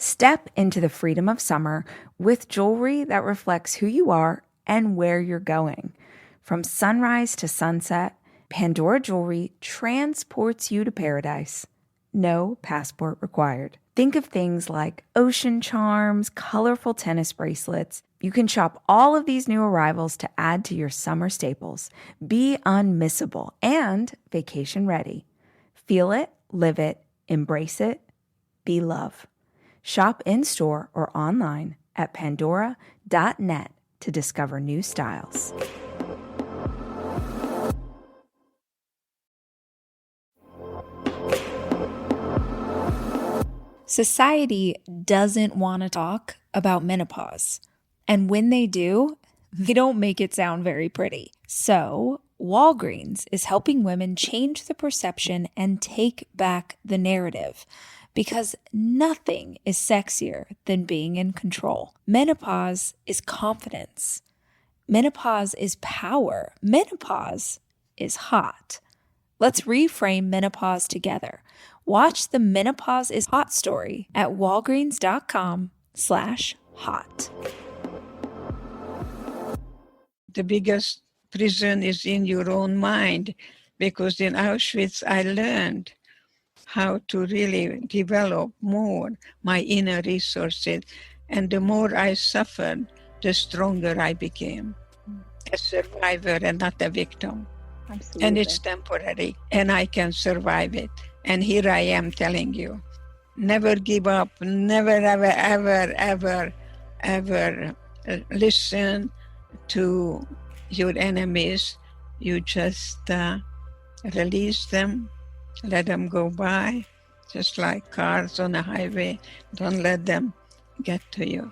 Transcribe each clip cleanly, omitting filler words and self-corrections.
Step into the freedom of summer with jewelry that reflects who you are and where you're going. From sunrise to sunset, Pandora jewelry transports you to paradise. No passport required. Think of things like ocean charms, colorful tennis bracelets. You can shop all of these new arrivals to add to your summer staples. Be unmissable and vacation ready. Feel it, live it, embrace it, be love. Shop in-store or online at pandora.net to discover new styles. Society doesn't want to talk about menopause. And when they do, they don't make it sound very pretty. So, Walgreens is helping women change the perception and take back the narrative. Because nothing is sexier than being in control. Menopause is confidence. Menopause is power. Menopause is hot. Let's reframe menopause together. Watch the Menopause is Hot story at walgreens.com/hot. The biggest prison is in your own mind, because in Auschwitz I learned how to really develop more my inner resources. And the more I suffered, the stronger I became. A survivor and not a victim. Absolutely. And it's temporary, and I can survive it. And here I am telling you, never give up, never, ever listen to your enemies. You just release them, let them go by, just like cars on a highway. Don't let them get to you.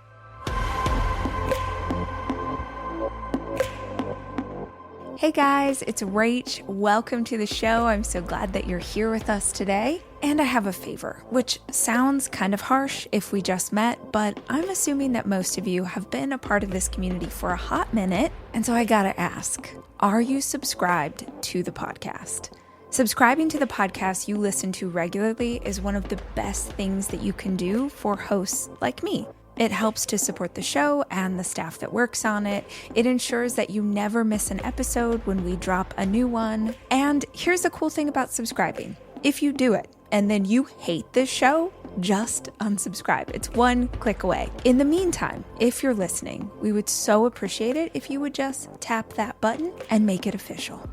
Hey guys, it's Rach. Welcome to the show. I'm so glad that you're here with us today. And I have a favor, which sounds kind of harsh if we just met, but I'm assuming that most of you have been a part of this community for a hot minute. And so I gotta ask, are you subscribed to the podcast? Subscribing to the podcast you listen to regularly is one of the best things that you can do for hosts like me. It helps to support the show and the staff that works on it. It ensures that you never miss an episode when we drop a new one. And here's the cool thing about subscribing. If you do it and then you hate this show, just unsubscribe. It's one click away. In the meantime, if you're listening, we would so appreciate it if you would just tap that button and make it official.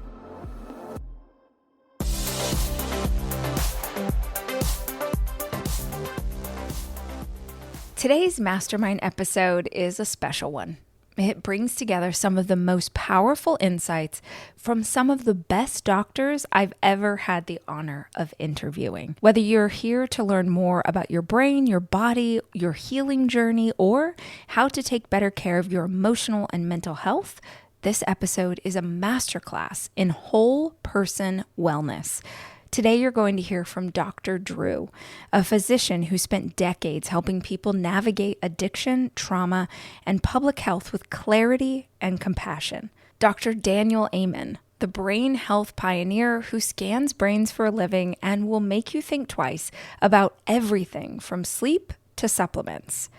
Today's Mastermind episode is a special one. It brings together some of the most powerful insights from some of the best doctors I've ever had the honor of interviewing. Whether you're here to learn more about your brain, your body, your healing journey, or how to take better care of your emotional and mental health, this episode is a masterclass in whole person wellness. Today, you're going to hear from Dr. Drew, a physician who spent decades helping people navigate addiction, trauma, and public health with clarity and compassion. Dr. Daniel Amen, the brain health pioneer who scans brains for a living and will make you think twice about everything from sleep to supplements.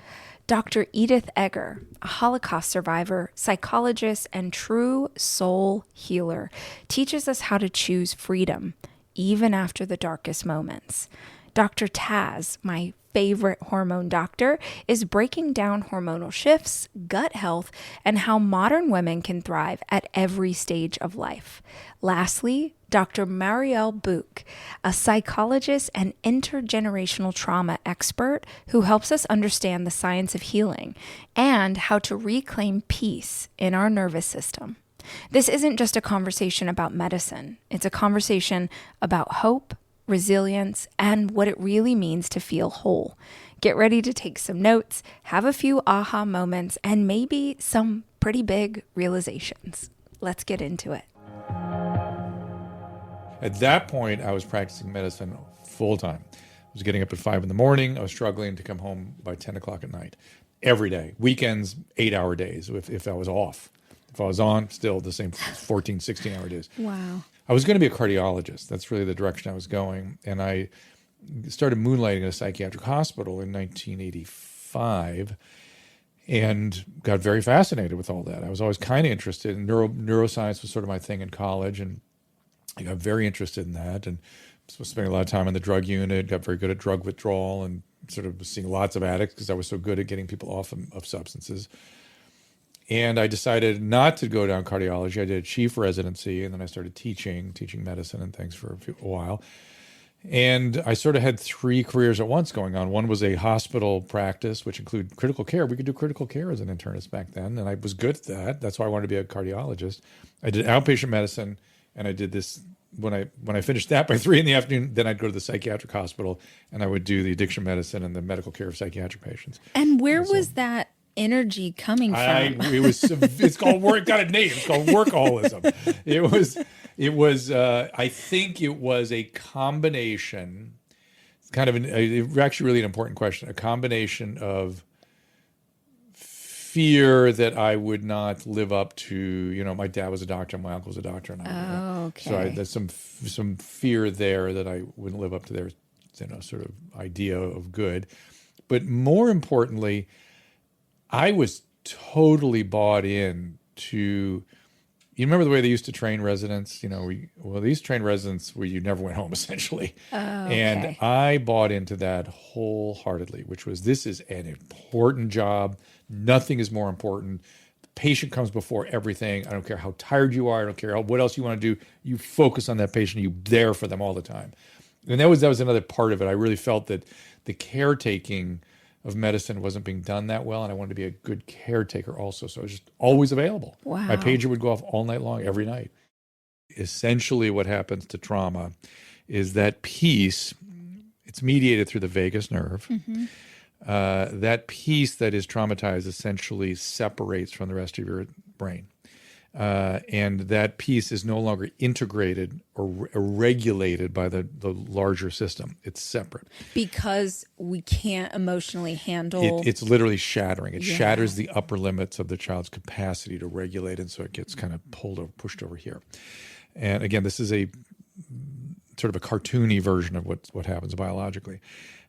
Dr. Edith Eger, a Holocaust survivor, psychologist, and true soul healer, teaches us how to choose freedom, even after the darkest moments. Dr. Taz, my favorite hormone doctor, is breaking down hormonal shifts, gut health, and how modern women can thrive at every stage of life. Lastly, Dr. Mariel Buqué, a psychologist and intergenerational trauma expert who helps us understand the science of healing and how to reclaim peace in our nervous system. This isn't just a conversation about medicine. It's a conversation about hope, resilience, and what it really means to feel whole. Get ready to take some notes, have a few aha moments, and maybe some pretty big realizations. Let's get into it. At that point, I was practicing medicine full time. I was getting up at 5 a.m. I was struggling to come home by 10 o'clock at night. Every day. Weekends, 8-hour days if I was off. If I was on, still the same 14, 16-hour days. Wow. I was going to be a cardiologist. That's really the direction I was going. And I started moonlighting at a psychiatric hospital in 1985 and got very fascinated with all that. I was always kind of interested in neuroscience was sort of my thing in college, and I got very interested in that and spending a lot of time in the drug unit, got very good at drug withdrawal and sort of seeing lots of addicts because I was so good at getting people off of substances. And I decided not to go down cardiology. I did a chief residency, and then I started teaching medicine and things for a while. And I sort of had 3 careers at once going on. One was a hospital practice, which included critical care. We could do critical care as an internist back then, and I was good at that. That's why I wanted to be a cardiologist. I did outpatient medicine, and I did this. When I finished that by 3 p.m, then I'd go to the psychiatric hospital, and I would do the addiction medicine and the medical care of psychiatric patients. And where was that energy coming from? It's called work. Got a name. It's called workaholism. It was. I think it was a combination. It's kind of actually really an important question. A combination of fear that I would not live up to. My dad was a doctor, my uncle was a doctor, and so there's some fear there that I wouldn't live up to their sort of idea of good. But more importantly, I was totally bought in to. You remember the way they used to train residents? They used to train residents where you never went home, essentially. And I bought into that wholeheartedly, which was, this is an important job. Nothing is more important. The patient comes before everything. I don't care how tired you are. I don't care what else you want to do. You focus on that patient. You're there for them all the time. And that was another part of it. I really felt that the caretaking of medicine wasn't being done that well, and I wanted to be a good caretaker also. So I was just always available. Wow. My pager would go off all night long, every night. Essentially what happens to trauma is that piece, it's mediated through the vagus nerve. Mm-hmm. That piece that is traumatized essentially separates from the rest of your brain. And that piece is no longer integrated or regulated by the larger system. It's separate. Because we can't emotionally handle... It's literally shattering. It shatters the upper limits of the child's capacity to regulate, and so it gets kind of pushed over here. And again, this is a sort of a cartoony version of what happens biologically.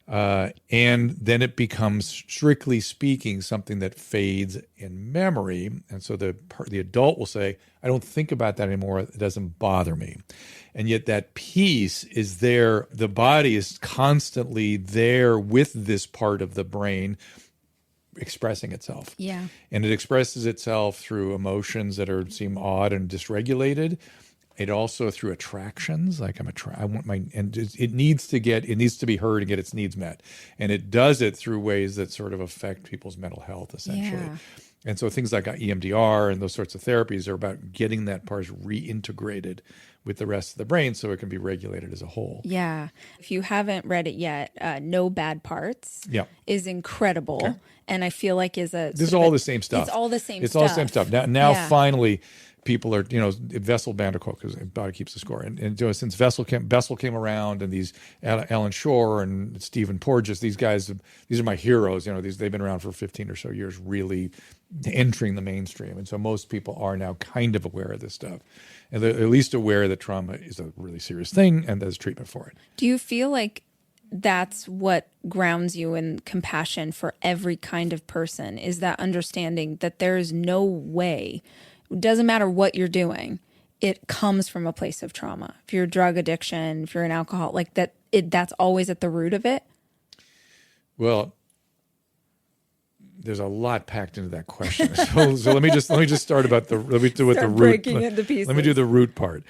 And then it becomes, strictly speaking, something that fades in memory. And so the adult will say, I don't think about that anymore. It doesn't bother me. And yet that piece is there. The body is constantly there with this part of the brain expressing itself. Yeah. And it expresses itself through emotions that seem odd and dysregulated. It also through attractions, like I want my, and it needs to be heard and get its needs met. And it does it through ways that sort of affect people's mental health, essentially. Yeah. And so things like EMDR and those sorts of therapies are about getting that part reintegrated with the rest of the brain so it can be regulated as a whole. Yeah. If you haven't read it yet, No Bad Parts is incredible. Okay. And I feel like this is all the same stuff. It's all the same stuff. It's all the same stuff. Now finally, people are, Vessel Vanderkolk, because Body Keeps the Score. And since Bessel came around, and these Alan Shore and Stephen Porges, these guys, these are my heroes. They've been around for 15 or so years, really entering the mainstream. And so most people are now kind of aware of this stuff. And they're at least aware that trauma is a really serious thing and there's treatment for it. Do you feel like that's what grounds you in compassion for every kind of person, is that understanding that there is no way, it doesn't matter what you're doing, it comes from a place of trauma. If you're a drug addiction, if you're an alcohol, like that's always at the root of it? Well, there's a lot packed into that question. So let me just start about let me do the root. Into pieces. Let me do the root part.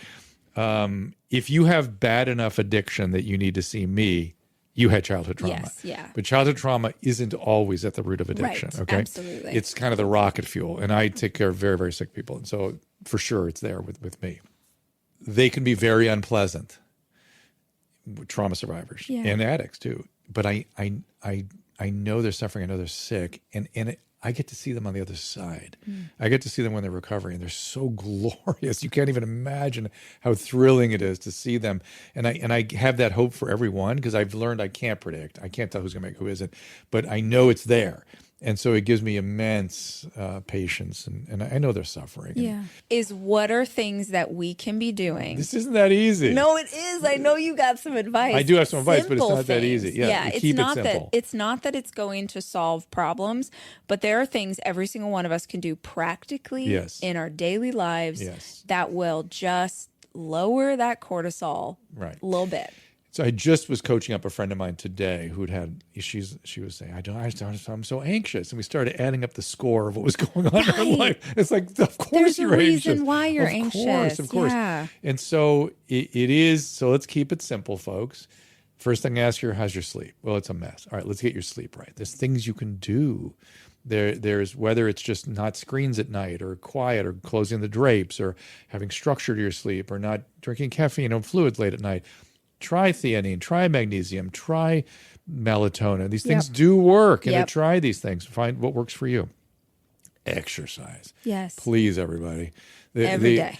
If you have bad enough addiction that you need to see me, you had childhood trauma. Yes, yeah. But childhood trauma isn't always at the root of addiction. Right, okay, absolutely. It's kind of the rocket fuel, and I take care of very, very sick people, and so for sure it's there with me. They can be very unpleasant, trauma survivors and addicts too. But I know they're suffering. I know they're sick, and I get to see them on the other side. I get to see them when they're recovering, and they're so glorious. You can't even imagine how thrilling it is to see them. And I have that hope for everyone, because I've learned I can't predict. I can't tell who's going to make, who isn't. But I know it's there. And so it gives me immense patience, and I know they're suffering. Yeah. Is what are things that we can be doing? This isn't that easy. No, it is. I know you got some advice. I do have some advice, but it's Simple not that things. easy. Yeah, it's keep it not simple. that it's not that it's going to solve problems, but there are things every single one of us can do practically Yes. in our daily lives Yes. that will just lower that cortisol Right. a little bit. So I just was coaching up a friend of mine today she was saying, I'm so anxious. And we started adding up the score of what was going on in her life. It's like, of course There's you're a anxious. reason why you're anxious. Of course. Yeah. And so it is, so let's keep it simple, folks. First thing I ask her, how's your sleep? Well, it's a mess. All right, let's get your sleep right. There's things you can do. There's whether it's just not screens at night or quiet or closing the drapes or having structure to your sleep or not drinking caffeine or fluids late at night. Try theanine, try magnesium, try melatonin. These things do work. And try these things. Find what works for you. Exercise. Yes. Please, everybody. Every day.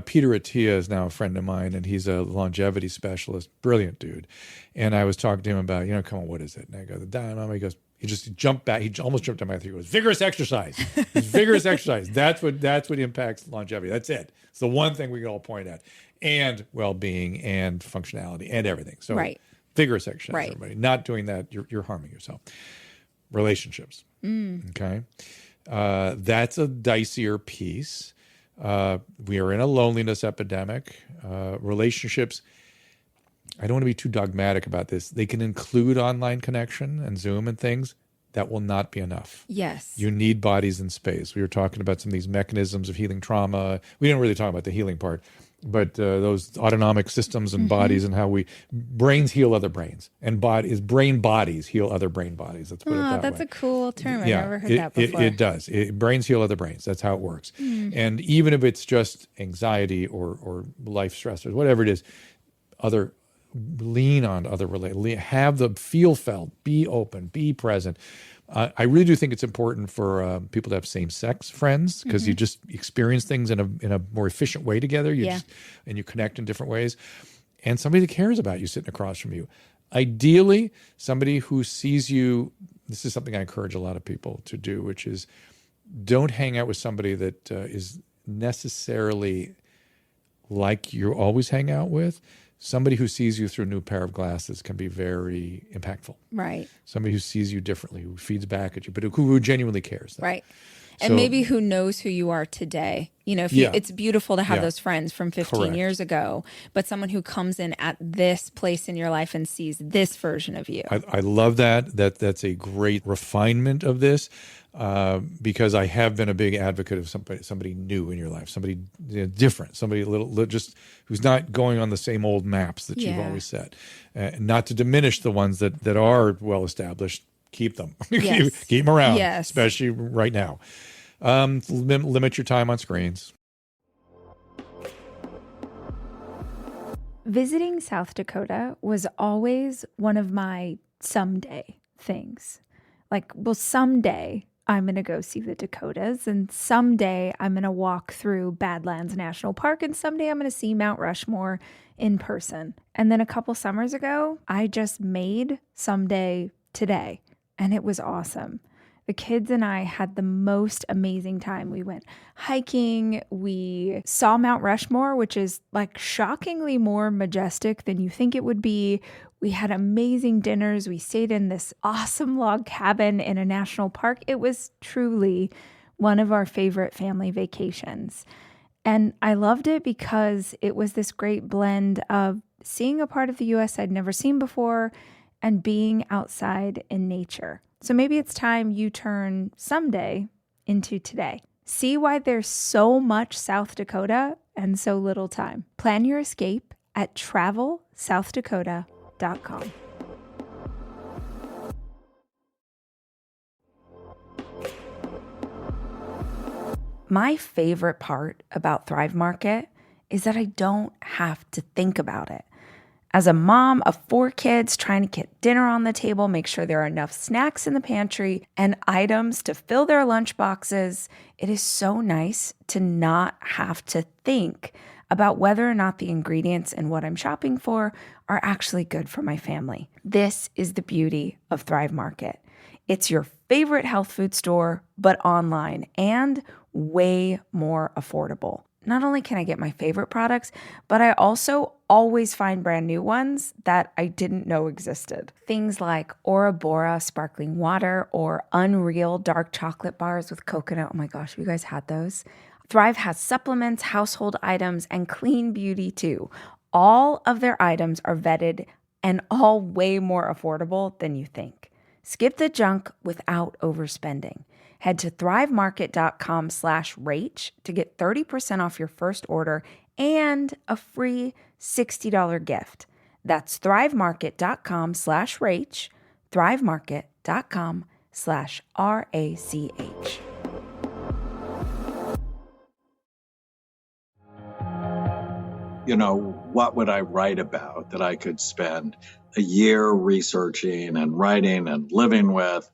Peter Attia is now a friend of mine, and he's a longevity specialist. Brilliant dude. And I was talking to him about, come on, what is it? And I go, the dynamo. He goes, he just jumped back. He almost jumped on my throat. He goes, vigorous exercise. It's vigorous exercise. That's what impacts longevity. That's it. It's the one thing we can all point at. And well-being and functionality and everything. So vigorous exercise, everybody. Not doing that, you're harming yourself. Relationships. Okay. That's a dicier piece. We are in a loneliness epidemic. Relationships, I don't want to be too dogmatic about this. They can include online connection and Zoom and things. That will not be enough. Yes. You need bodies in space. We were talking about some of these mechanisms of healing trauma. We didn't really talk about the healing part, but those autonomic systems and bodies and how brains heal other brains and brain bodies heal other brain bodies. Let's put it that way. That's a cool term. I've never heard that before. It does. Brains heal other brains. That's how it works. And even if it's just anxiety or life stressors, whatever it is, lean on other have the feel felt, be open, be present. I really do think it's important for people to have same-sex friends because you just experience things in a more efficient way together. And you connect in different ways. And somebody that cares about you sitting across from you. Ideally, somebody who sees you. This is something I encourage a lot of people to do, which is don't hang out with somebody that is necessarily like you always hang out with. Somebody who sees you through a new pair of glasses can be very impactful. Right. Somebody who sees you differently, who feeds back at you, but who genuinely cares. Right. And maybe who knows who you are today. It's beautiful to have those friends from 15 years ago, but someone who comes in at this place in your life and sees this version of you. I love that. That's a great refinement of this because I have been a big advocate of somebody new in your life, somebody different, somebody a little just who's not going on the same old maps that you've always set. Not to diminish the ones that are well established. Keep them. Yes. Keep them around, yes. Especially right now. Limit your time on screens. Visiting South Dakota was always one of my someday things. Like, well, someday I'm going to go see the Dakotas, and someday I'm going to walk through Badlands National Park, and someday I'm going to see Mount Rushmore in person. And then a couple summers ago, I just made someday today, and it was awesome. The kids and I had the most amazing time. We went hiking. We saw Mount Rushmore, which is like shockingly more majestic than you think it would be. We had amazing dinners. We stayed in this awesome log cabin in a national park. It was truly one of our favorite family vacations. And I loved it because it was this great blend of seeing a part of the U.S. I'd never seen before and being outside in nature. So maybe it's time you turn someday into today. See why there's so much South Dakota and so little time. Plan your escape at travelsouthdakota.com. My favorite part about Thrive Market is that I don't have to think about it. As a mom of 4 kids trying to get dinner on the table, make sure there are enough snacks in the pantry and items to fill their lunch boxes, it is so nice to not have to think about whether or not the ingredients and what I'm shopping for are actually good for my family. This is the beauty of Thrive Market. It's your favorite health food store, but online and way more affordable. Not only can I get my favorite products, but I also always find brand new ones that I didn't know existed. Things like Ora Bora sparkling water or Unreal dark chocolate bars with coconut. Oh my gosh, have you guys had those? Thrive has supplements, household items, and clean beauty too. All of their items are vetted and all way more affordable than you think. Skip the junk without overspending. Head to thrivemarket.com/rach to get 30% off your first order and a free $60 gift. That's thrivemarket.com/rach, thrivemarket.com/RACH. What would I write about that I could spend a year researching and writing and living with?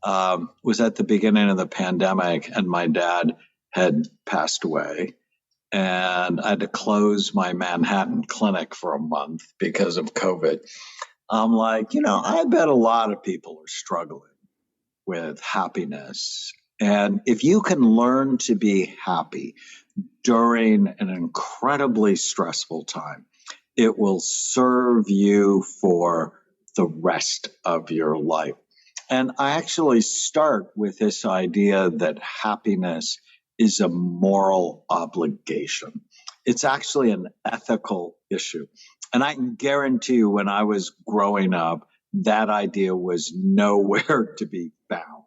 Was at the beginning of the pandemic, and my dad had passed away, and I had to close my Manhattan clinic for a month because of COVID. I'm like, I bet a lot of people are struggling with happiness. And if you can learn to be happy during an incredibly stressful time, it will serve you for the rest of your life. And I actually start with this idea that happiness is a moral obligation. It's actually an ethical issue. And I can guarantee you, when I was growing up, that idea was nowhere to be found.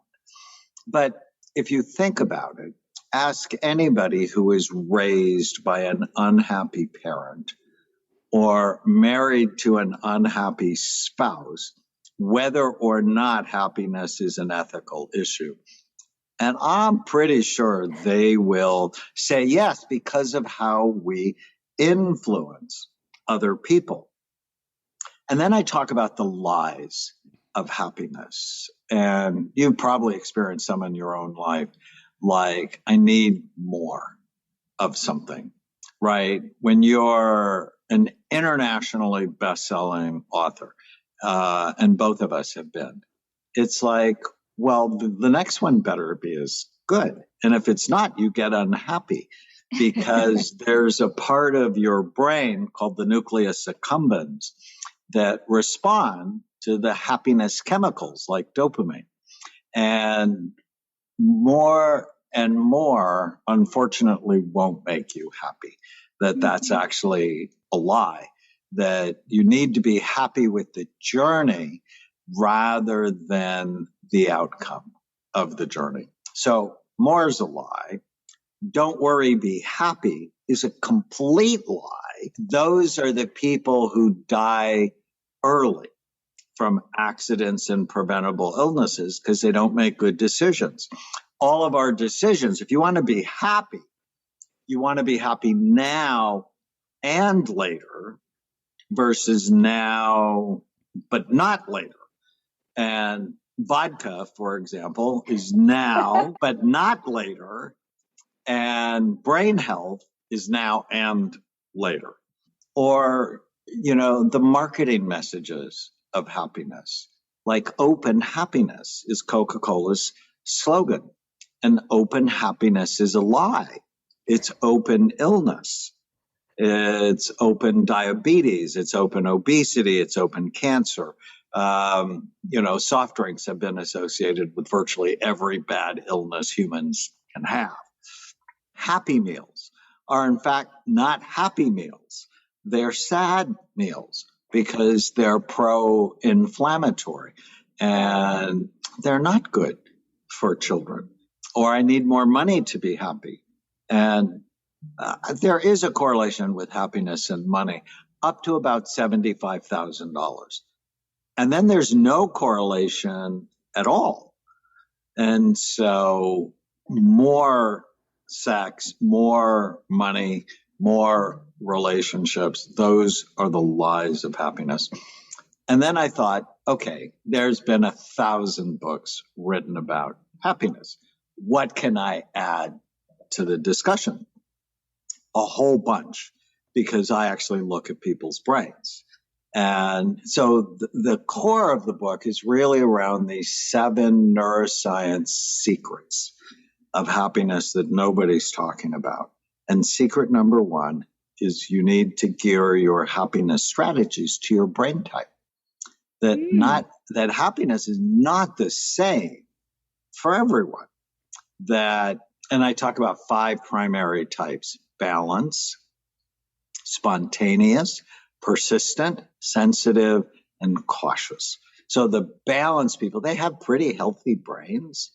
But if you think about it, ask anybody who is raised by an unhappy parent or married to an unhappy spouse, whether or not happiness is an ethical issue. And I'm pretty sure they will say yes, because of how we influence other people. And then I talk about the lies of happiness. And you've probably experienced some in your own life, like, I need more of something, right? When you're an internationally best-selling author, and both of us have been, it's like, well, the next one better be as good. And if it's not, you get unhappy because there's a part of your brain called the nucleus accumbens that respond to the happiness chemicals like dopamine. And more, unfortunately, won't make you happy. That's actually a lie, that you need to be happy with the journey rather than the outcome of the journey. So more's a lie. Don't worry, be happy is a complete lie. Those are the people who die early from accidents and preventable illnesses because they don't make good decisions. All of our decisions, if you want to be happy, you want to be happy now and later versus now but not later. And vodka, for example, is now but not later. And brain health is now and later. Or, the marketing messages of happiness, like open happiness is Coca-Cola's slogan. And open happiness is a lie. It's open illness. It's open diabetes. It's open obesity. It's open cancer. Soft drinks have been associated with virtually every bad illness humans can have. Happy meals are, in fact, not happy meals. They're sad meals because they're pro-inflammatory and they're not good for children. Or I need more money to be happy. And there is a correlation with happiness and money up to about $75,000. And then there's no correlation at all. And so more sex, more money, more relationships, those are the lies of happiness. And then I thought, okay, there's been 1,000 books written about happiness. What can I add to the discussion? A whole bunch, because I actually look at people's brains. And so the core of the book is really around these 7 neuroscience secrets of happiness that nobody's talking about. And secret number 1 is you need to gear your happiness strategies to your brain type. That happiness is not the same for everyone. And I talk about 5 primary types: balance, spontaneous, persistent, sensitive, and cautious. So the balanced people, they have pretty healthy brains,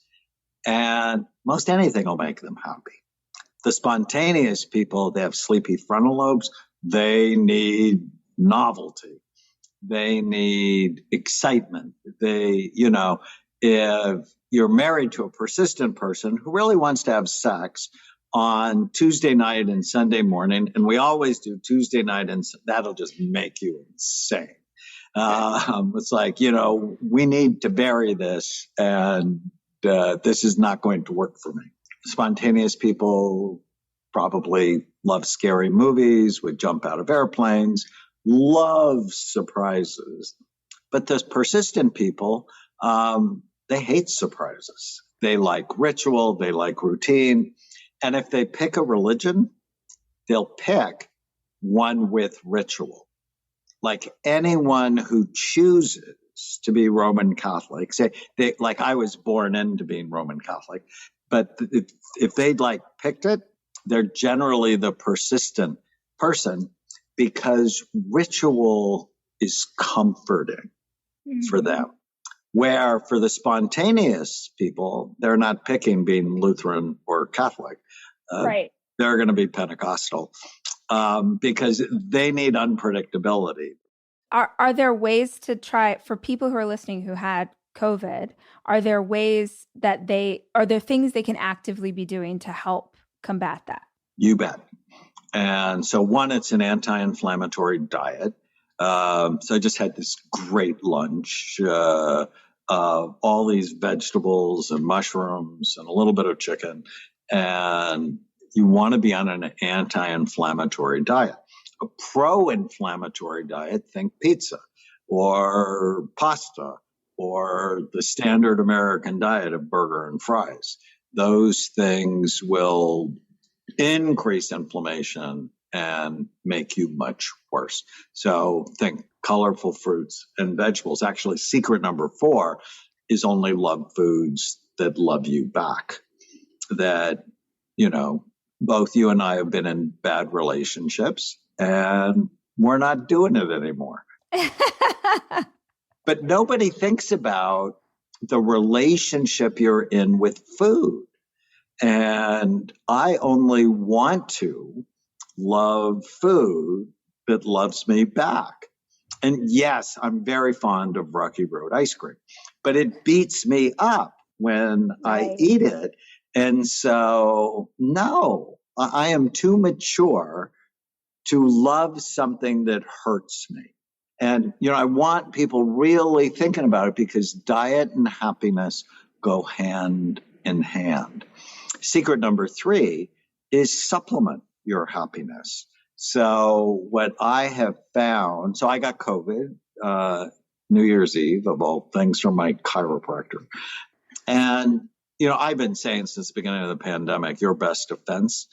and most anything will make them happy. The spontaneous people, they have sleepy frontal lobes. They need novelty. They need excitement. If you're married to a persistent person who really wants to have sex on Tuesday night and Sunday morning, and we always do Tuesday night, and that'll just make you insane. It's like, we need to bury this, and this is not going to work for me. Spontaneous people probably love scary movies, would jump out of airplanes, love surprises. But the persistent people, they hate surprises. They like ritual, they like routine. And if they pick a religion, they'll pick one with ritual. Like anyone who chooses to be Roman Catholic, I was born into being Roman Catholic, but if they'd picked it, they're generally the persistent person because ritual is comforting for them. Where for the spontaneous people, they're not picking being Lutheran or Catholic. Right. They're going to be Pentecostal because they need unpredictability. Are there ways to try, for people who are listening who had COVID, are there things they can actively be doing to help combat that? You bet. And so one, it's an anti-inflammatory diet. So I just had this great lunch of all these vegetables and mushrooms and a little bit of chicken. And you want to be on an anti-inflammatory diet. A pro-inflammatory diet, think pizza or pasta or the standard American diet of burger and fries. Those things will increase inflammation and make you much worse. So think colorful fruits and vegetables. Actually, secret number 4 is only love foods that love you back. That, both you and I have been in bad relationships and we're not doing it anymore. But nobody thinks about the relationship you're in with food. And I only want to love food that loves me back. And yes, I'm very fond of Rocky Road ice cream, but it beats me up when I eat it. And so, no, I am too mature to love something that hurts me. And, I want people really thinking about it because diet and happiness go hand in hand. Secret number 3 is supplement your happiness. So what I have found, so I got COVID, New Year's Eve of all things, from my chiropractor. And, I've been saying since the beginning of the pandemic, your best defense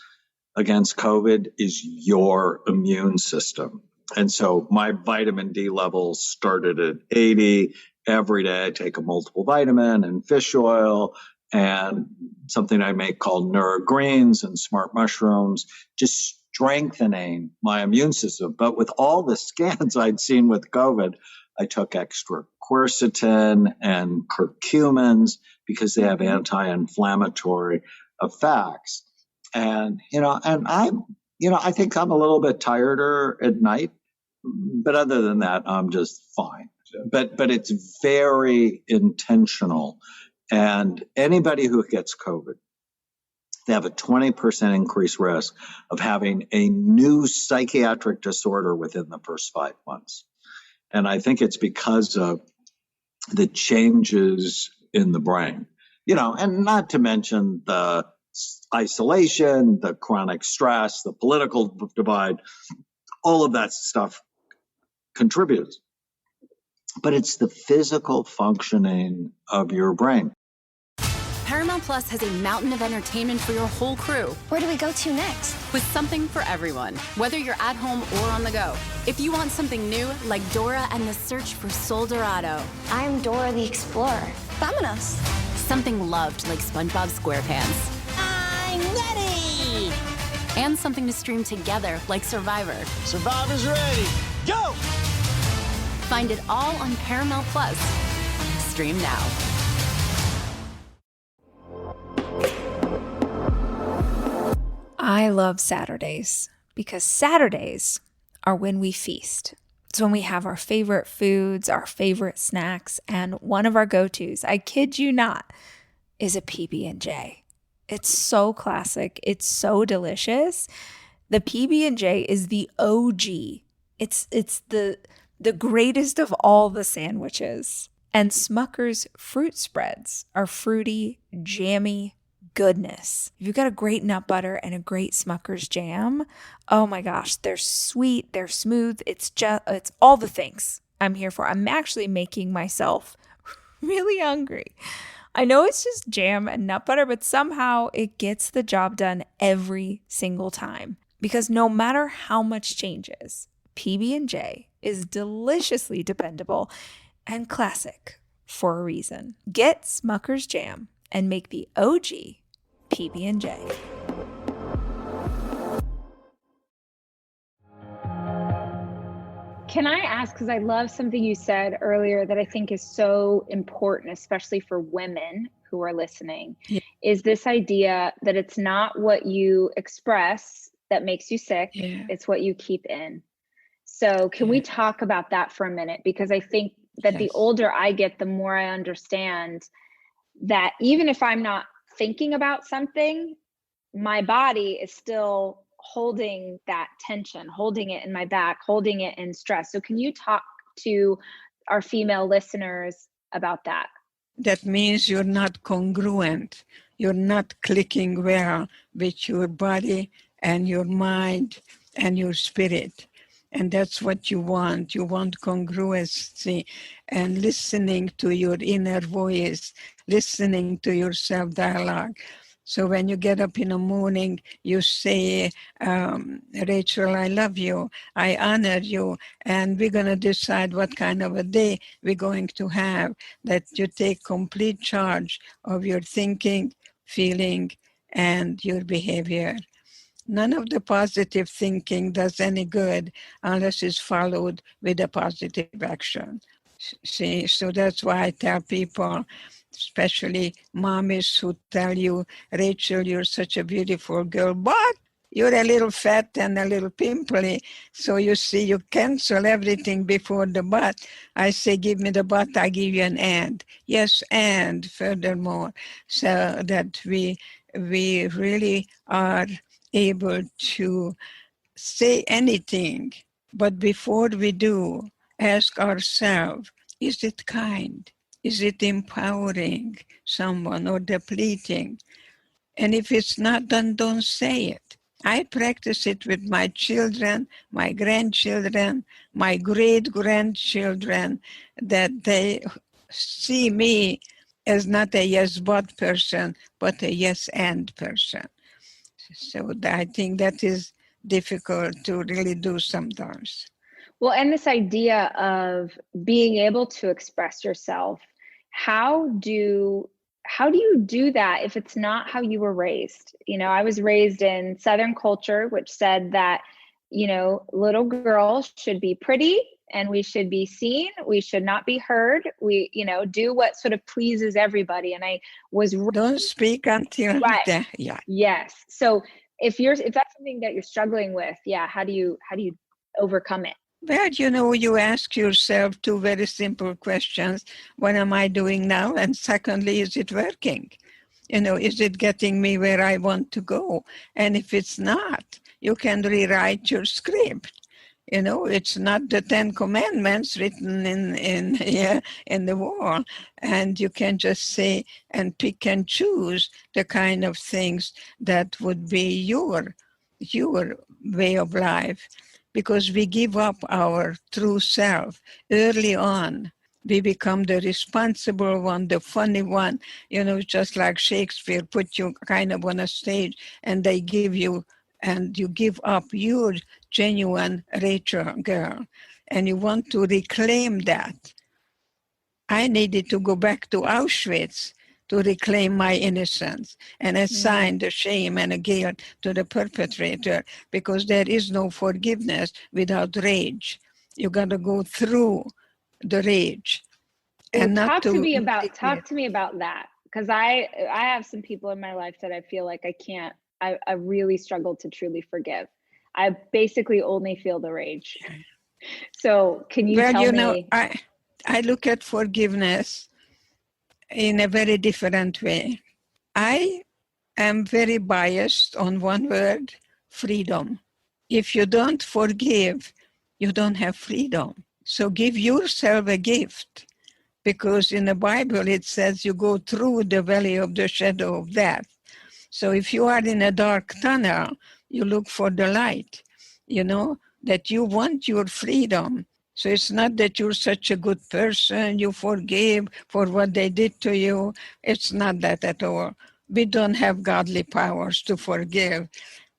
against COVID is your immune system. And so my vitamin D levels started at 80. Every day I take a multiple vitamin and fish oil and something I make called neurogreens and smart mushrooms, just strengthening my immune system. But with all the scans I'd seen with COVID, I took extra quercetin and curcumins because they have anti-inflammatory effects. And, I think I'm a little bit tireder at night, but other than that, I'm just fine. But it's very intentional. And anybody who gets COVID, they have a 20% increased risk of having a new psychiatric disorder within the first 5 months. And I think it's because of the changes in the brain, and not to mention the isolation, the chronic stress, the political divide, all of that stuff contributes. But it's the physical functioning of your brain. Paramount Plus has a mountain of entertainment for your whole crew. Where do we go to next? With something for everyone, whether you're at home or on the go. If you want something new, like Dora and the Search for Sol Dorado. I'm Dora the Explorer. Vámonos. Something loved, like SpongeBob SquarePants. I'm ready! And something to stream together, like Survivor. Survivor's ready. Go! Find it all on Paramount Plus. Stream now. I love Saturdays because Saturdays are when we feast. It's when we have our favorite foods, our favorite snacks, and one of our go-tos, I kid you not, is a PB&J. It's so classic. It's so delicious. The PB&J is the OG. It's the greatest of all the sandwiches. And Smucker's fruit spreads are fruity, jammy goodness. If you've got a great nut butter and a great Smucker's jam, oh my gosh, they're sweet, they're smooth. It's all the things I'm here for. I'm actually making myself really hungry. I know it's just jam and nut butter, but somehow it gets the job done every single time. Because no matter how much changes, PB&J is deliciously dependable and classic for a reason. Get Smucker's jam and make the OG PB&J. Can I ask, because I love something you said earlier that I think is so important, especially for women who are listening, is this idea that it's not what you express that makes you sick, it's what you keep in. So can we talk about that for a minute? Because I think that the older I get, the more I understand that even if I'm not thinking about something, my body is still holding that tension, holding it in my back, holding it in stress. So can you talk to our female listeners about that? That means you're not congruent. You're not clicking well with your body and your mind and your spirit. And that's what you want. You want congruency and listening to your inner voice, listening to your self-dialogue. So when you get up in the morning, you say, Rachel, I love you, I honor you, and we're going to decide what kind of a day we're going to have, that you take complete charge of your thinking, feeling, and your behavior. None of the positive thinking does any good unless it's followed with a positive action. See, so that's why I tell people, especially mommies who tell you, Rachel, you're such a beautiful girl, but you're a little fat and a little pimply. So you see, you cancel everything before the but. I say, give me the but, I give you an and. Yes, and furthermore, so that we really are able to say anything. But before we do, ask ourselves, is it kind? Is it empowering someone or depleting? And if it's not, then don't say it. I practice it with my children, my grandchildren, my great-grandchildren, that they see me as not a yes-but person, but a yes-and person. So I think that is difficult to really do sometimes. Well, and this idea of being able to express yourself, how do you do that if it's not how you were raised? You know, I was raised in Southern culture, which said that, you know, little girls should be pretty and we should be seen. We should not be heard. We, you know, do what sort of pleases everybody. And I was don't speak until right. Yes. So if that's something that you're struggling with, how do you overcome it? Well, you know, you ask yourself two very simple questions. What am I doing now? And secondly, is it working? You know, is it getting me where I want to go? And if it's not, you can rewrite your script. You know, it's not the 10 Commandments written in the wall. And you can just say and pick and choose the kind of things that would be your way of life. because we give up our true self early on. We become the responsible one, the funny one, just like Shakespeare put you kind of on a stage and they give you, and you give up your genuine Rachel girl, and you want to reclaim that. I needed to go back to Auschwitz to reclaim my innocence and assign the shame and the guilt to the perpetrator, because there is no forgiveness without rage. You got to go through the rage. And not talk to me about that, because I have some people in my life that I feel like I really struggle to truly forgive. I basically only feel the rage. So can you tell me? I look at forgiveness in a very different way. I am very biased on one word: freedom. If you don't forgive, you don't have freedom. So give yourself a gift, because in the Bible it says you go through the valley of the shadow of death. So if you are in a dark tunnel, you look for the light, that you want your freedom. So it's not that you're such a good person, you forgive for what they did to you. It's not that at all. We don't have godly powers to forgive,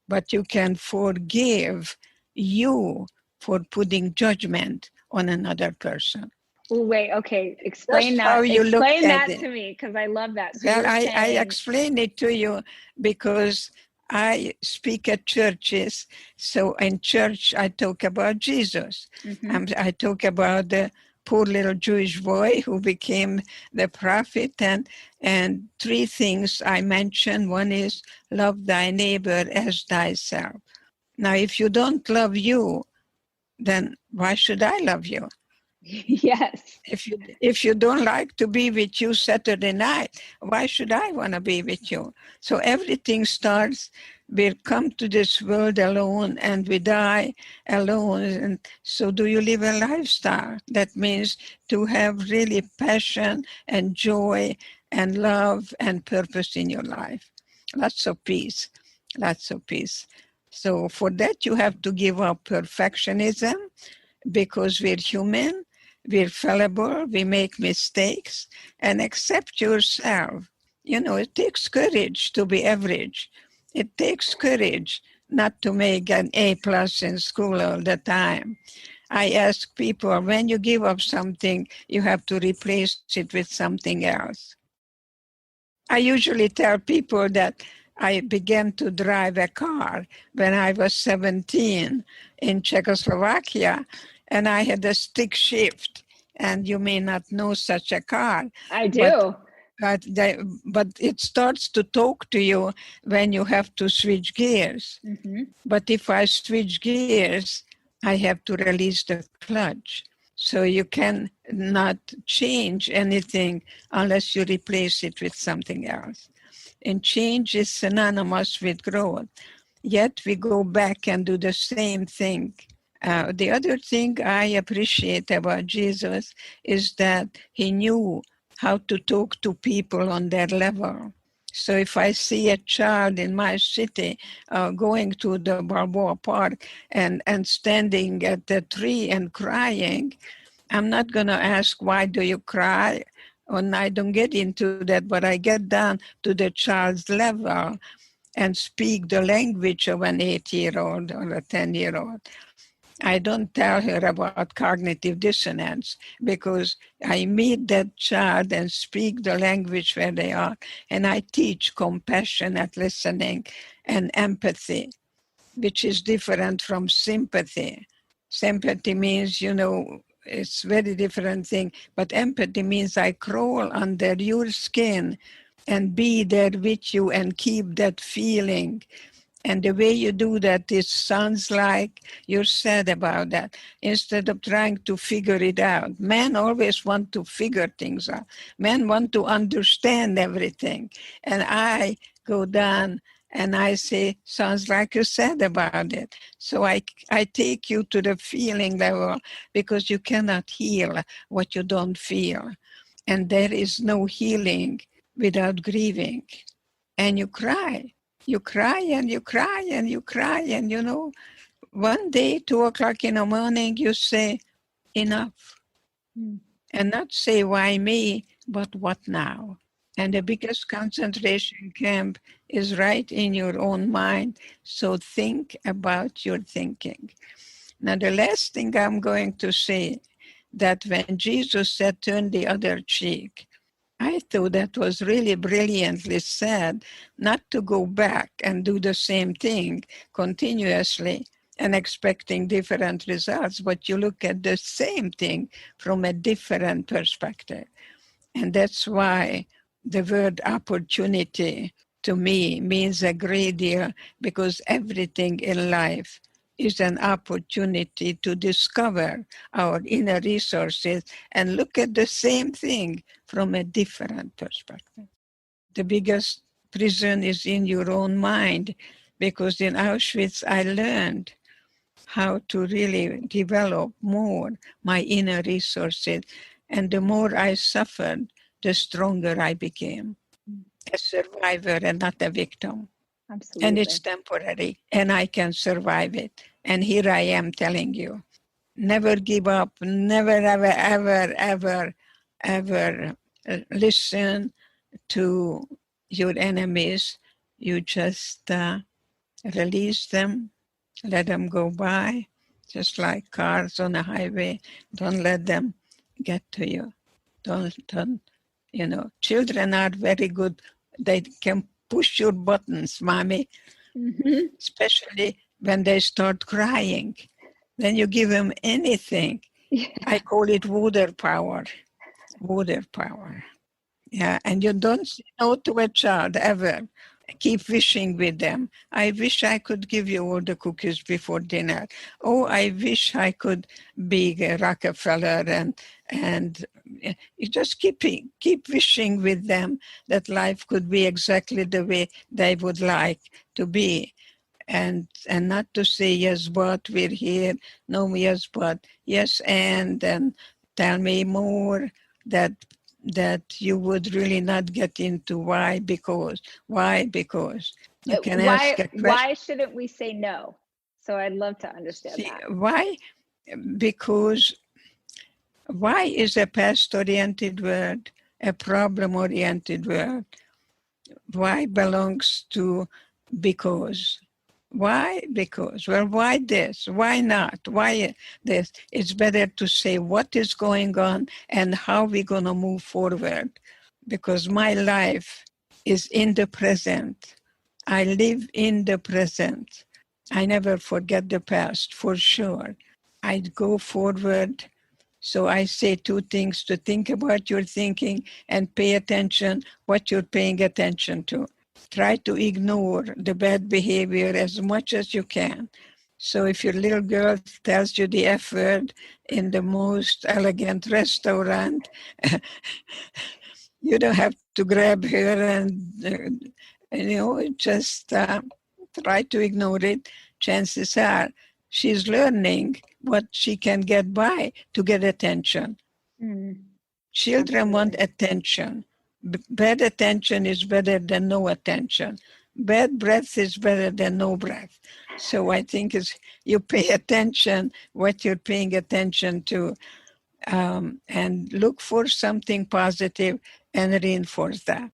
but you can forgive you for putting judgment on another person. Wait, okay. Explain that. Explain that to me, because I love that. So I explain it to you because I speak at churches. So in church, I talk about Jesus. I talk about the poor little Jewish boy who became the prophet. And three things I mentioned. One is love thy neighbor as thyself. Now, if you don't love you, then why should I love you? Yes. If you don't like to be with you Saturday night, why should I want to be with you? So everything starts, we come to this world alone and we die alone. And so do you live a lifestyle? That means to have really passion and joy and love and purpose in your life. Lots of peace. So for that, you have to give up perfectionism, because we're human. We're fallible, we make mistakes, and accept yourself. It takes courage to be average. It takes courage not to make an A+ in school all the time. I ask people, when you give up something, you have to replace it with something else. I usually tell people that I began to drive a car when I was 17 in Czechoslovakia, and I had a stick shift. And you may not know such a car. I do. But it starts to talk to you when you have to switch gears. But if I switch gears, I have to release the clutch. So you can not change anything unless you replace it with something else. And change is synonymous with growth. Yet we go back and do the same thing. The other thing I appreciate about Jesus is that he knew how to talk to people on their level. So if I see a child in my city going to the Balboa Park and standing at the tree and crying, I'm not going to ask, why do you cry? And I don't get into that, but I get down to the child's level and speak the language of an 8-year-old or a 10-year-old. I don't tell her about cognitive dissonance, because I meet that child and speak the language where they are, and I teach compassionate listening and empathy, which is different from sympathy. Sympathy means, it's a very different thing, but empathy means I crawl under your skin and be there with you and keep that feeling. And the way you do that, it sounds like you're sad about that, instead of trying to figure it out. Men always want to figure things out. Men want to understand everything. And I go down and I say, sounds like you're sad about it. So I take you to the feeling level, because you cannot heal what you don't feel. And there is no healing without grieving. And you cry. You cry and you cry and you cry, and one day, 2:00 in the morning, you say, enough. And not say, why me, but what now? And the biggest concentration camp is right in your own mind. So think about your thinking. Now, the last thing I'm going to say, that when Jesus said, turn the other cheek, I thought that was really brilliantly said, not to go back and do the same thing continuously and expecting different results, but you look at the same thing from a different perspective. And that's why the word opportunity to me means a great deal, because everything in life is an opportunity to discover our inner resources and look at the same thing from a different perspective. The biggest prison is in your own mind, because in Auschwitz I learned how to really develop more my inner resources. And the more I suffered, the stronger I became. A survivor and not a victim. Absolutely. And it's temporary, and I can survive it. And here I am telling you, never give up, never, ever, ever, ever, ever listen to your enemies. You just release them, let them go by, just like cars on a highway. Don't let them get to you. Don't, children are very good. They can push your buttons, mommy, especially when they start crying. Then you give them anything. Yeah. I call it water power. Water power. Yeah, and you don't say no to a child ever. Keep wishing with them. I wish I could give you all the cookies before dinner. Oh, I wish I could be a Rockefeller, and you just keep wishing with them that life could be exactly the way they would like to be. And not to say, yes, but we're here. No, yes, but yes, and tell me more, that you would really not get into why, because. You can ask a question. Why shouldn't we say no? So I'd love to understand that. Why? Because why is a past-oriented word a problem-oriented word? Why belongs to because. Why? Because. Well, why this? Why not? Why this? It's better to say what is going on and how we're going to move forward. Because my life is in the present. I live in the present. I never forget the past, for sure. I go forward. So I say two things: to think about your thinking and pay attention what you're paying attention to. Try to ignore the bad behavior as much as you can. So if your little girl tells you the F word in the most elegant restaurant, you don't have to grab her and, just try to ignore it. Chances are she's learning what she can get by to get attention. Children want attention. Bad attention is better than no attention. Bad breath is better than no breath. So I think you pay attention what you're paying attention to, and look for something positive and reinforce that.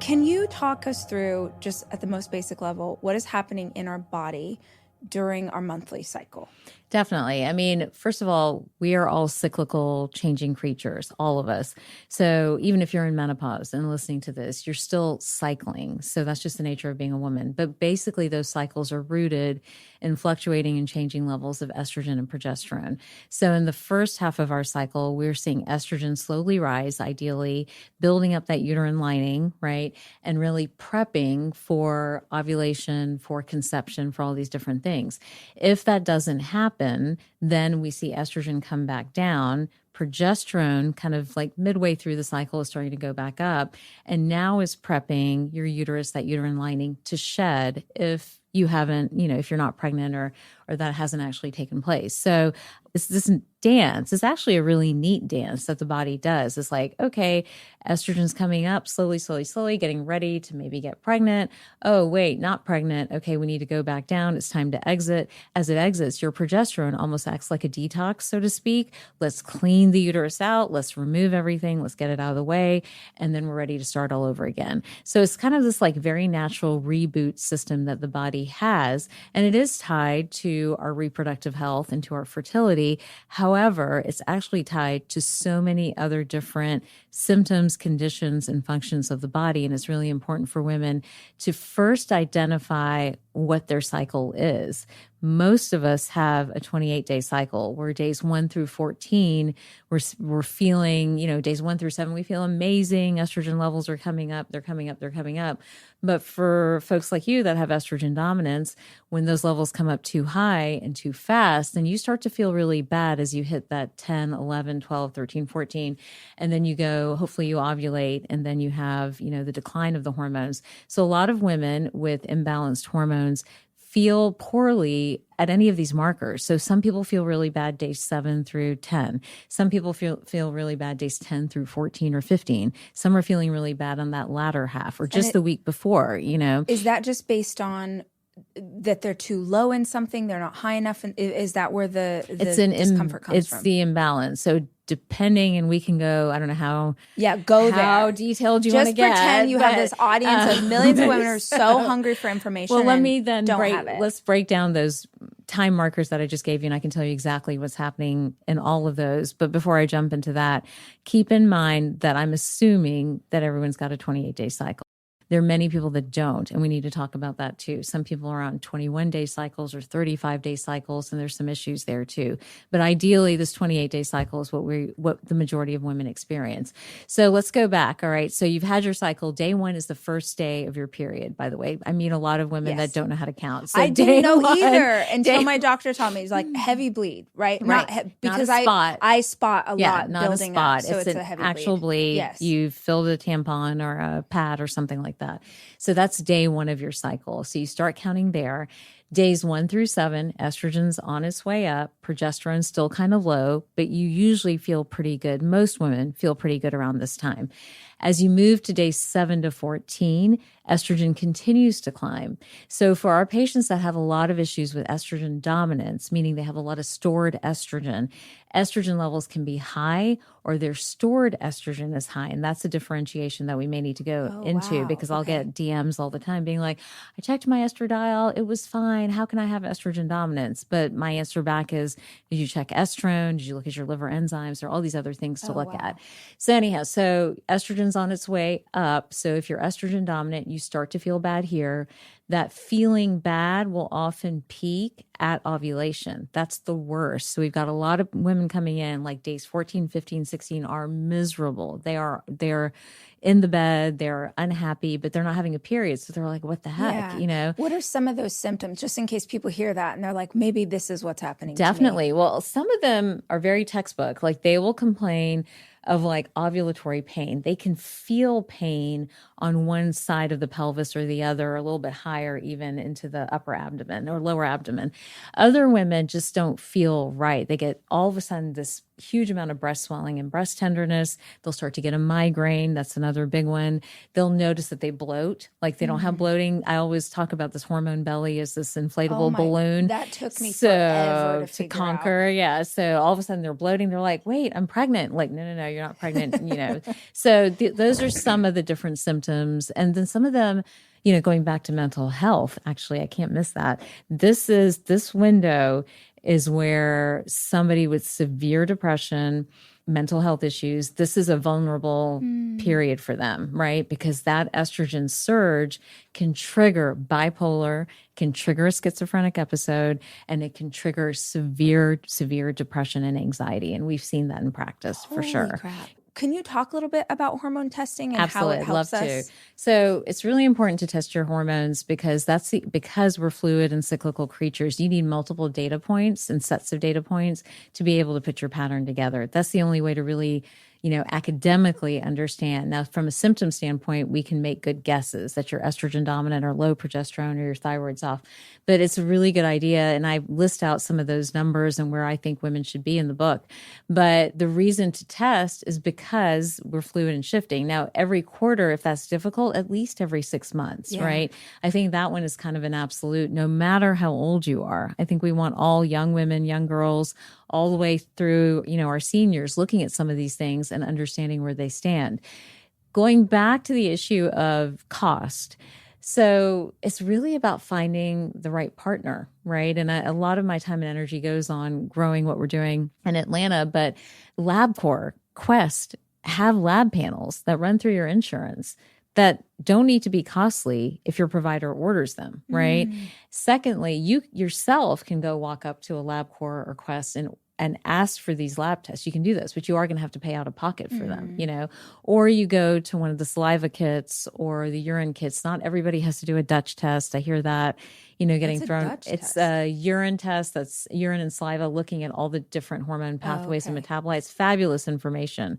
Can you talk us through, just at the most basic level, what is happening in our body during our monthly cycle? Definitely. I mean, first of all, we are all cyclical, changing creatures, all of us. So even if you're in menopause and listening to this, you're still cycling. So that's just the nature of being a woman. But basically, those cycles are rooted in fluctuating and changing levels of estrogen and progesterone. So in the first half of our cycle, we're seeing estrogen slowly rise, ideally building up that uterine lining, right? And really prepping for ovulation, for conception, for all these different things. If that doesn't happen, then we see estrogen come back down. Progesterone, kind of like midway through the cycle, is starting to go back up, and now is prepping your uterus, that uterine lining, to shed if you haven't, if you're not pregnant or that hasn't actually taken place. So it's this dance. It's actually a really neat dance that the body does. It's like, okay, estrogen's coming up slowly, slowly, slowly, getting ready to maybe get pregnant. Oh, wait, not pregnant. Okay, we need to go back down. It's time to exit. As it exits, your progesterone almost acts like a detox, so to speak. Let's clean the uterus out. Let's remove everything. Let's get it out of the way. And then we're ready to start all over again. So it's kind of this like very natural reboot system that the body has. And it is tied to our reproductive health and to our fertility. However, it's actually tied to so many other different symptoms, conditions, and functions of the body. And it's really important for women to first identify what their cycle is. Most of us have a 28-day cycle where days 1 through 14, we're feeling, days 1 through 7, we feel amazing. Estrogen levels are coming up. They're coming up. They're coming up. But for folks like you that have estrogen dominance, when those levels come up too high and too fast, then you start to feel really bad as you hit that 10, 11, 12, 13, 14. And then you go, hopefully you ovulate, and then you have, the decline of the hormones. So a lot of women with imbalanced hormones feel poorly at any of these markers. So some people feel really bad days 7 through 10. Some people feel really bad days 10 through 14 or 15. Some are feeling really bad on that latter half or just the week before, Is that just based on that they're too low in something, they're not high enough? And is that where the discomfort comes from? It's the imbalance. So depending, and we can go, I don't know how how detailed you want to get. Just pretend you have this audience of millions of women who are so hungry for information. Well, let me then let's break down those time markers that I just gave you, and I can tell you exactly what's happening in all of those. But before I jump into that, keep in mind that I'm assuming that everyone's got a 28-day cycle. There are many people that don't, and we need to talk about that too. Some people are on 21-day cycles or 35-day cycles, and there's some issues there too. But ideally, this 28-day cycle is what the majority of women experience. So let's go back. All right. So you've had your cycle. Day 1 is the first day of your period, by the way. I mean, a lot of women that don't know how to count. So I didn't know either until my doctor taught me. It's like heavy bleed, right? Because I spot a lot not building a spot. up. So it's an a heavy actual bleed. Yes. You filled a tampon or a pad or something like that. So that's day 1 of your cycle. So you start counting there. Days 1 through 7, estrogen's on its way up, progesterone's still kind of low, but you usually feel pretty good. Most women feel pretty good around this time. As you move to days 7 to 14, estrogen continues to climb. So for our patients that have a lot of issues with estrogen dominance, meaning they have a lot of stored estrogen levels can be high or their stored estrogen is high. And that's a differentiation that we may need to go into because I'll get DMs all the time being like, I checked my estradiol, it was fine. How can I have estrogen dominance? But my answer back is, did you check estrone? Did you look at your liver enzymes? There are all these other things to look at. So anyhow, so estrogen's on its way up. So if you're estrogen dominant, you start to feel bad here. That feeling bad will often peak at ovulation. That's the worst. So we've got a lot of women coming in like days 14, 15, 16 are miserable. They're in the bed, they're unhappy, but they're not having a period. So they're like, what the heck, What are some of those symptoms, just in case people hear that and they're like, maybe this is what's happening Definitely. to me? Well, some of them are very textbook. Like they will complain of like ovulatory pain. They can feel pain on one side of the pelvis or the other, or a little bit higher even into the upper abdomen or lower abdomen. Other women just don't feel right. They get all of a sudden this huge amount of breast swelling and breast tenderness. They'll start to get a migraine. That's another big one. They'll notice that they bloat, like they don't have bloating. I always talk about this hormone belly as this inflatable balloon. That took me forever to conquer. Out. Yeah. So all of a sudden they're bloating. They're like, wait, I'm pregnant. Like, no, you're not pregnant. So those are some of the different symptoms. And then some of them, going back to mental health, actually, I can't miss that. This window is where somebody with severe depression, mental health issues, this is a vulnerable period for them, right? Because that estrogen surge can trigger bipolar, can trigger a schizophrenic episode, and it can trigger severe depression and anxiety. And we've seen that in practice for sure. Crap. Can you talk a little bit about hormone testing and Absolutely. how it helps Love us? To. So it's really important to test your hormones because because we're fluid and cyclical creatures, you need multiple data points and sets of data points to be able to put your pattern together. That's the only way to really, academically understand. Now, from a symptom standpoint, we can make good guesses that you're estrogen dominant or low progesterone or your thyroid's off. But it's a really good idea. And I list out some of those numbers and where I think women should be in the book. But the reason to test is because we're fluid and shifting. Now, every quarter, if that's difficult, at least every 6 months, right? I think that one is kind of an absolute, no matter how old you are. I think we want all young women, young girls, all the way through, our seniors looking at some of these things and understanding where they stand. Going back to the issue of cost. So it's really about finding the right partner, right? And a lot of my time and energy goes on growing what we're doing in Atlanta, but LabCorp, Quest have lab panels that run through your insurance that don't need to be costly if your provider orders them, right? Secondly, you yourself can go walk up to a LabCorp or Quest and ask for these lab tests. You can do this, but you are going to have to pay out of pocket for them, or you go to one of the saliva kits or the urine kits. Not everybody has to do a Dutch test. I hear that, getting thrown. It's a urine test. That's urine and saliva looking at all the different hormone pathways and metabolites. Fabulous information,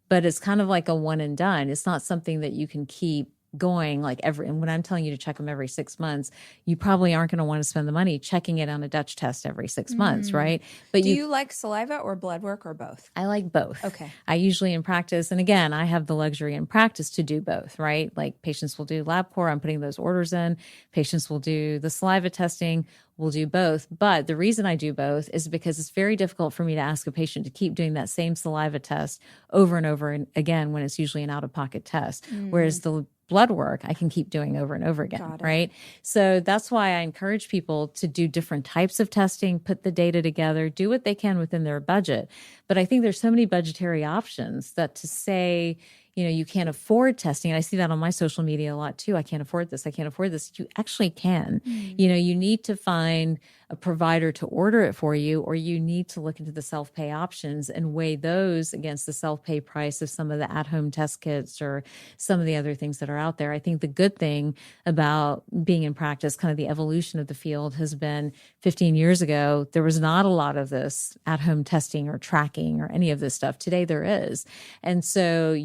but it's kind of like a one and done. It's not something that you can keep going like and when I'm telling you to check them every 6 months, you probably aren't going to want to spend the money checking it on a Dutch test every 6 months, right? But do you like saliva or blood work or both? I like both. Okay. I usually in practice, and again, I have the luxury in practice to do both, right? Like patients will do LabCorp, I'm putting those orders in. Patients will do the saliva testing, we'll do both. But the reason I do both is because it's very difficult for me to ask a patient to keep doing that same saliva test over and over and again when it's usually an out-of-pocket test. Whereas the blood work I can keep doing over and over again, right? So that's why I encourage people to do different types of testing, put the data together, do what they can within their budget. But I think there's so many budgetary options that to say, you can't afford testing. And I see that on my social media a lot too. I can't afford this. I can't afford this. You actually can. You need to find a provider to order it for you, or you need to look into the self-pay options and weigh those against the self-pay price of some of the at-home test kits or some of the other things that are out there. I think the good thing about being in practice, kind of the evolution of the field has been 15 years ago, there was not a lot of this at-home testing or tracking or any of this stuff. Today there is. And so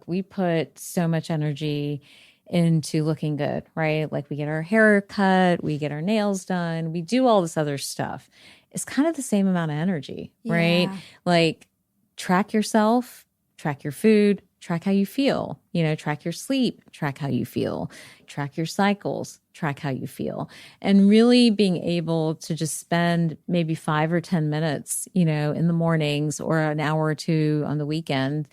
we put so much energy into looking good, right? Like we get our hair cut, we get our nails done, we do all this other stuff. It's kind of the same amount of energy, right? Like track yourself, track your food, track how you feel, track your sleep, track how you feel, track your cycles, track how you feel. And really being able to just spend maybe 5 or 10 minutes, in the mornings or an hour or two on the weekend,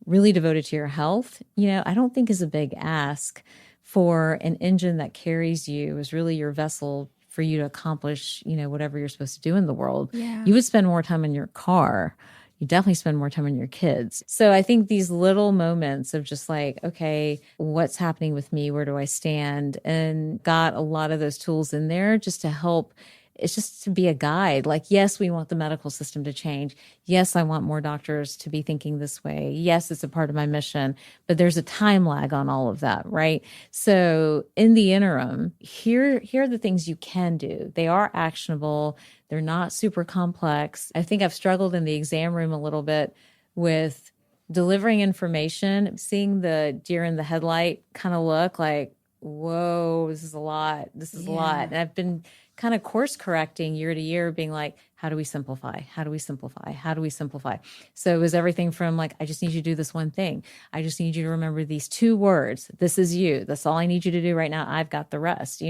really devoted to your health, I don't think is a big ask for an engine that carries you, is really your vessel for you to accomplish, whatever you're supposed to do in the world. You would spend more time in your car. You definitely spend more time on your kids. So I think these little moments of just like, okay, what's happening with me? Where do I stand? And got a lot of those tools in there just to help. It's just to be a guide. Like, yes, we want the medical system to change. Yes, I want more doctors to be thinking this way. Yes, it's a part of my mission, but there's a time lag on all of that, right? So in the interim, here are the things you can do. They are actionable. They're not super complex. I think I've struggled in the exam room a little bit with delivering information, seeing the deer in the headlight kind of look like, whoa, this is a lot. This is a lot. And I've been kind of course correcting year to year, being like, how do we simplify? How do we simplify? How do we simplify? So it was everything from like, I just need you to do this one thing. I just need you to remember these 2 words. This is you. That's all I need you to do right now. I've got the rest,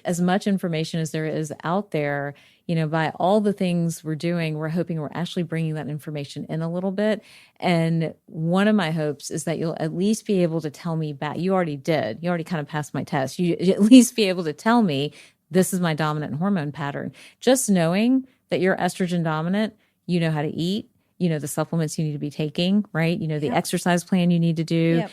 as much information as there is out there, by all the things we're doing, we're hoping we're actually bringing that information in a little bit. And one of my hopes is that you'll at least be able to tell me back. You already did. You already kind of passed my test. You at least be able to tell me, this is my dominant hormone pattern. Just knowing that you're estrogen dominant, you know how to eat, the supplements you need to be taking, right? The exercise plan you need to do,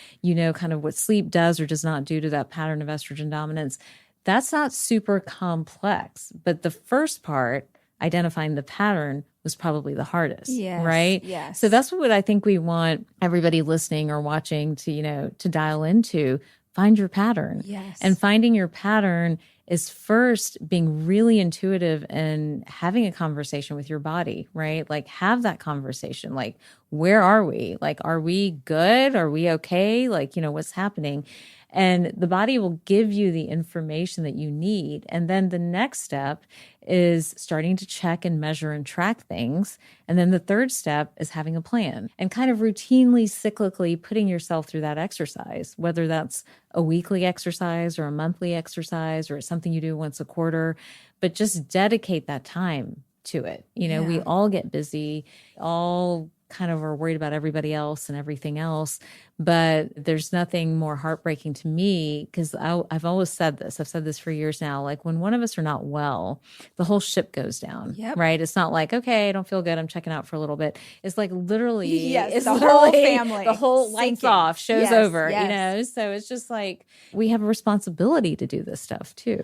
kind of what sleep does or does not do to that pattern of estrogen dominance. That's not super complex. But the first part, identifying the pattern, was probably the hardest, right? Yes. So that's what I think we want everybody listening or watching to, to dial into. Find your pattern. Yes. And finding your pattern is first being really intuitive and having a conversation with your body, right? Like have that conversation. Like, where are we? Like, are we good? Are we okay? Like, what's happening? And the body will give you the information that you need. And then the next step is starting to check and measure and track things. And then the third step is having a plan and kind of routinely, cyclically putting yourself through that exercise, whether that's a weekly exercise or a monthly exercise or it's something you do once a quarter, but just dedicate that time to it. We all get busy, all kind of are worried about everybody else and everything else. But there's nothing more heartbreaking to me, because I've always said this. I've said this for years now. Like, when one of us are not well, the whole ship goes down, right? It's not like, okay, I don't feel good, I'm checking out for a little bit. It's like literally, it's the literally whole family, the whole lights off, show's over, yes. So it's just like, we have a responsibility to do this stuff too.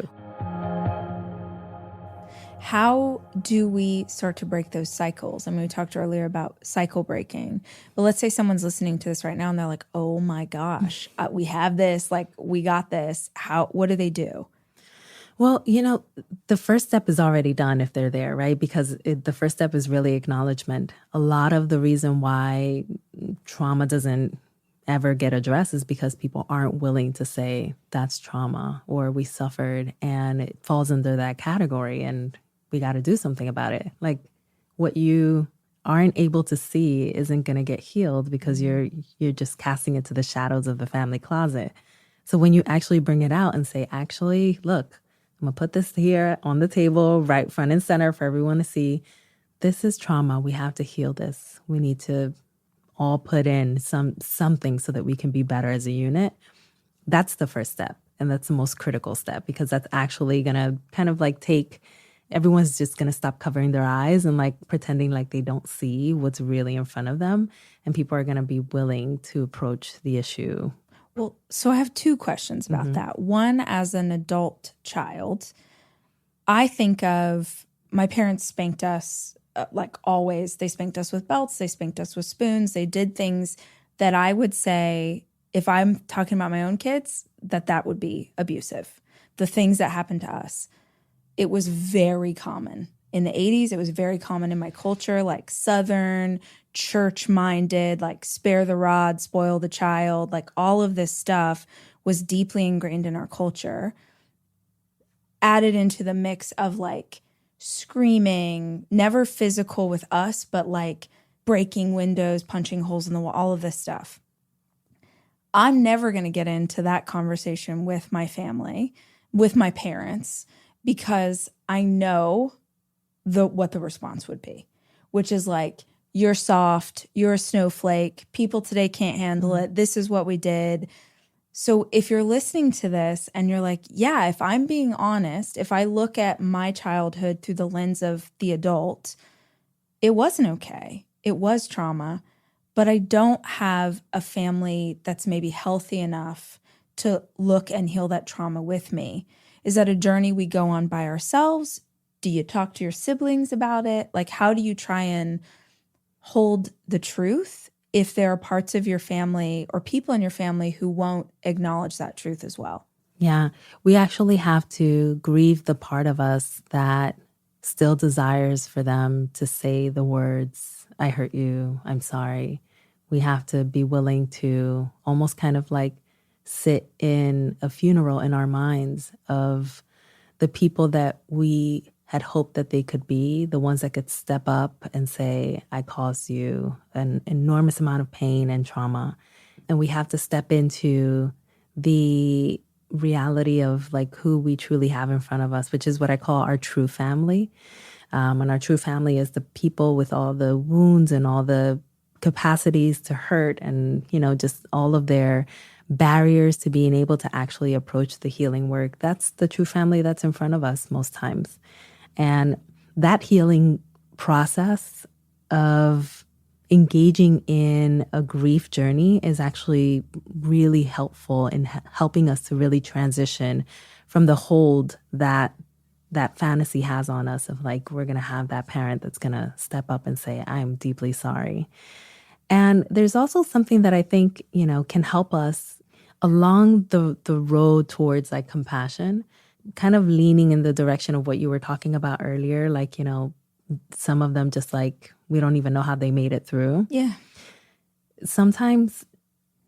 How do we start to break those cycles? I mean, we talked earlier about cycle breaking, but let's say someone's listening to this right now and they're like, oh my gosh, we have this, like, we got this. What do they do? Well, the first step is already done if they're there, right? Because the first step is really acknowledgement. A lot of the reason why trauma doesn't ever get addressed is because people aren't willing to say that's trauma or we suffered and it falls under that category and we got to do something about it. Like, what you aren't able to see isn't going to get healed because you're just casting it to the shadows of the family closet. So when you actually bring it out and say, actually, look, I'm going to put this here on the table, right front and center for everyone to see. This is trauma. We have to heal this. We need to all put in something so that we can be better as a unit. That's the first step. And that's the most critical step, because that's actually going to kind of like everyone's just going to stop covering their eyes and like pretending like they don't see what's really in front of them. And people are going to be willing to approach the issue. Well, so I have two questions about that. One, as an adult child, I think of my parents spanked us like always. They spanked us with belts. They spanked us with spoons. They did things that I would say, if I'm talking about my own kids, that would be abusive. The things that happened to us. It was very common. In the 80s, it was very common in my culture, like Southern, church-minded, like spare the rod, spoil the child, like all of this stuff was deeply ingrained in our culture. Added into the mix of like screaming, never physical with us, but like breaking windows, punching holes in the wall, all of this stuff. I'm never going to get into that conversation with my family, with my parents, because I know what the response would be, which is like, you're soft, you're a snowflake, people today can't handle it, this is what we did. So if you're listening to this and you're like, yeah, if I'm being honest, if I look at my childhood through the lens of the adult, it wasn't okay. It was trauma, but I don't have a family that's maybe healthy enough to look and heal that trauma with me. Is that a journey we go on by ourselves? Do you talk to your siblings about it? Like, how do you try and hold the truth if there are parts of your family or people in your family who won't acknowledge that truth as well? Yeah, we actually have to grieve the part of us that still desires for them to say the words, I hurt you, I'm sorry. We have to be willing to almost kind of like sit in a funeral in our minds of the people that we had hoped that they could be, the ones that could step up and say, I caused you an enormous amount of pain and trauma. And we have to step into the reality of like who we truly have in front of us, which is what I call our true family. And our true family is the people with all the wounds and all the capacities to hurt and, just all of their barriers to being able to actually approach the healing work. That's the true family that's in front of us most times. And that healing process of engaging in a grief journey is actually really helpful in helping us to really transition from the hold that fantasy has on us of like, we're going to have that parent that's going to step up and say, I'm deeply sorry. And there's also something that I think, can help us along the road towards like compassion kind of leaning in the direction of what you were talking about earlier, like, you know, some of them just like, we don't even know how they made it through. Yeah. Sometimes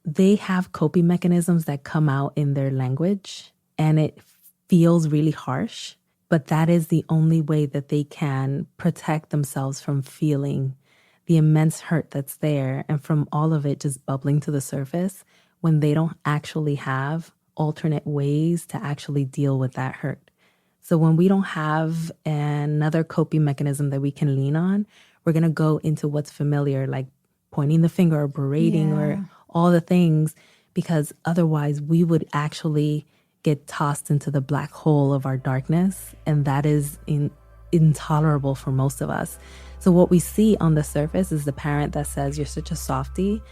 they have coping mechanisms that come out in their language and it feels really harsh, but that is the only way that they can protect themselves from feeling the immense hurt that's there and from all of it just bubbling to the surface when they don't actually have alternate ways to actually deal with that hurt. So when we don't have another coping mechanism that we can lean on, we're going to go into what's familiar, like pointing the finger or berating or all the things, because otherwise we would actually get tossed into the black hole of our darkness. And that is intolerable for most of us. So what we see on the surface is the parent that says, you're such a softie.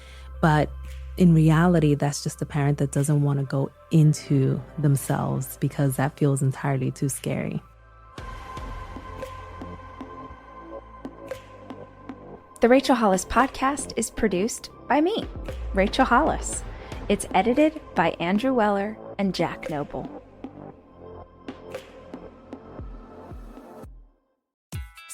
But in reality, that's just a parent that doesn't want to go into themselves because that feels entirely too scary. The Rachel Hollis podcast is produced by me, Rachel Hollis. It's edited by Andrew Weller and Jack Noble.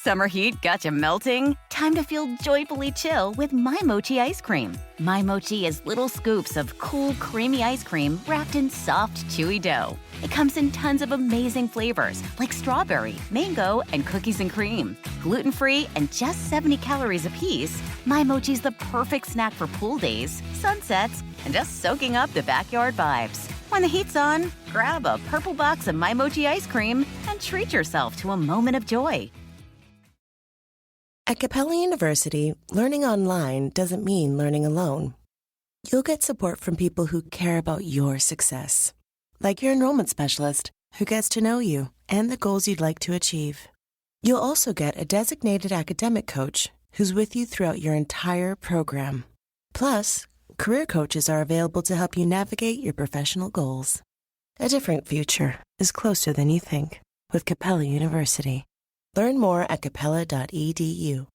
Summer heat got you melting? Time to feel joyfully chill with My Mochi ice cream. My Mochi is little scoops of cool, creamy ice cream wrapped in soft, chewy dough. It comes in tons of amazing flavors like strawberry, mango, and cookies and cream. Gluten-free and just 70 calories apiece, My Mochi's the perfect snack for pool days, sunsets, and just soaking up the backyard vibes. When the heat's on, grab a purple box of My Mochi ice cream and treat yourself to a moment of joy. At Capella University, learning online doesn't mean learning alone. You'll get support from people who care about your success, like your enrollment specialist who gets to know you and the goals you'd like to achieve. You'll also get a designated academic coach who's with you throughout your entire program. Plus, career coaches are available to help you navigate your professional goals. A different future is closer than you think with Capella University. Learn more at capella.edu.